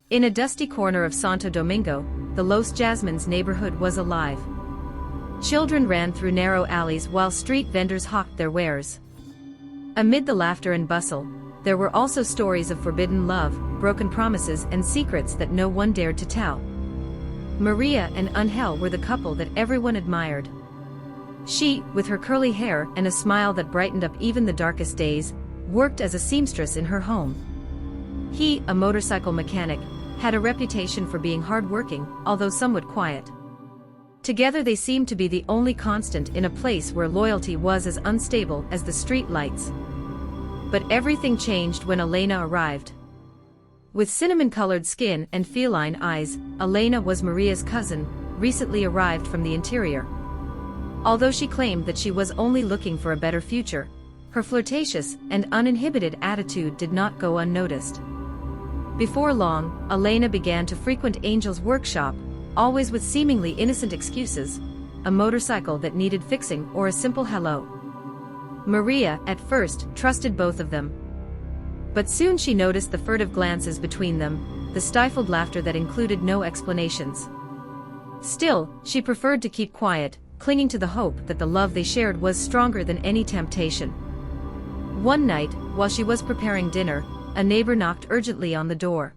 In a dusty corner of Santo Domingo, the Los Jazmines neighborhood was alive. Children ran through narrow alleys while street vendors hawked their wares. Amid the laughter and bustle, there were also stories of forbidden love, broken promises and secrets that no one dared to tell. Maria and Angel were the couple that everyone admired. She, with her curly hair and a smile that brightened up even the darkest days, worked as a seamstress in her home. He, a motorcycle mechanic, had a reputation for being hardworking, although somewhat quiet. Together they seemed to be the only constant in a place where loyalty was as unstable as the street lights. But everything changed when Elena arrived. With cinnamon-colored skin and feline eyes, Elena was Maria's cousin, recently arrived from the interior. Although she claimed that she was only looking for a better future, her flirtatious and uninhibited attitude did not go unnoticed. Before long, Elena began to frequent Angel's workshop, always with seemingly innocent excuses, a motorcycle that needed fixing or a simple hello. Maria, at first, trusted both of them. But soon she noticed the furtive glances between them, the stifled laughter that included no explanations. Still, she preferred to keep quiet, clinging to the hope that the love they shared was stronger than any temptation. One night, while she was preparing dinner, a neighbor knocked urgently on the door.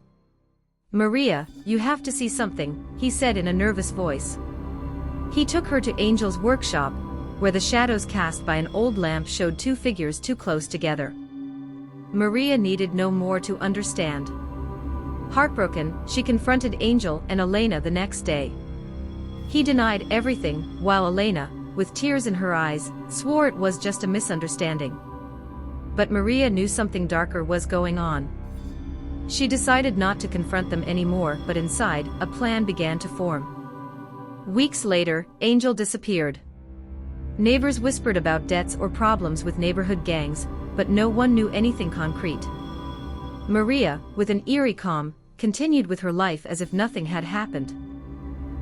"Maria, you have to see something," he said in a nervous voice. He took her to Angel's workshop, where the shadows cast by an old lamp showed two figures too close together. Maria needed no more to understand. Heartbroken, she confronted Angel and Elena the next day. He denied everything, while Elena, with tears in her eyes, swore it was just a misunderstanding. But Maria knew something darker was going on. She decided not to confront them anymore, but inside, a plan began to form. Weeks later, Angel disappeared. Neighbors whispered about debts or problems with neighborhood gangs, but no one knew anything concrete. Maria, with an eerie calm, continued with her life as if nothing had happened.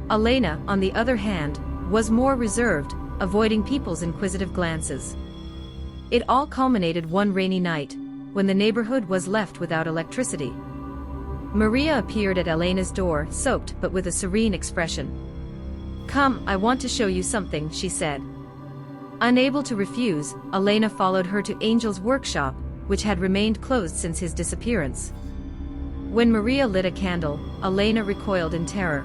Elena, on the other hand, was more reserved, avoiding people's inquisitive glances. It all culminated one rainy night, when the neighborhood was left without electricity. Maria appeared at Elena's door, soaked but with a serene expression. "Come, I want to show you something," she said. Unable to refuse, Elena followed her to Angel's workshop, which had remained closed since his disappearance. When Maria lit a candle, Elena recoiled in terror.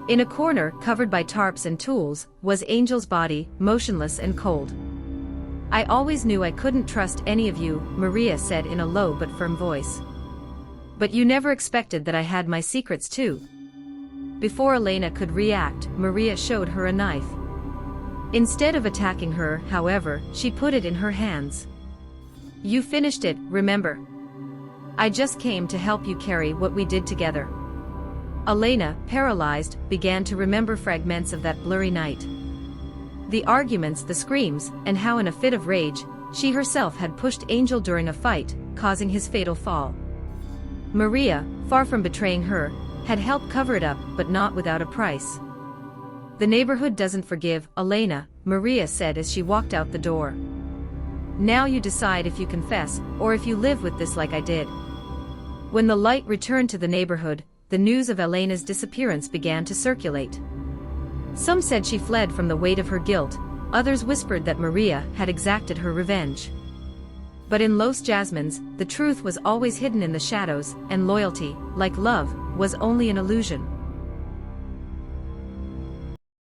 In a corner, covered by tarps and tools, was Angel's body, motionless and cold. "I always knew I couldn't trust any of you," Maria said in a low but firm voice. "But you never expected that I had my secrets too." Before Elena could react, Maria showed her a knife. Instead of attacking her, however, she put it in her hands. "You finished it, remember? I just came to help you carry what we did together." Elena, paralyzed, began to remember fragments of that blurry night. The arguments, the screams, and how in a fit of rage, she herself had pushed Angel during a fight, causing his fatal fall. Maria, far from betraying her, had helped cover it up, but not without a price. "The neighborhood doesn't forgive, Elena," Maria said as she walked out the door. "Now you decide if you confess, or if you live with this like I did." When the light returned to the neighborhood, the news of Elena's disappearance began to circulate. Some said she fled from the weight of her guilt, others whispered that Maria had exacted her revenge. But in Los Jazmines, the truth was always hidden in the shadows, and loyalty, like love, was only an illusion.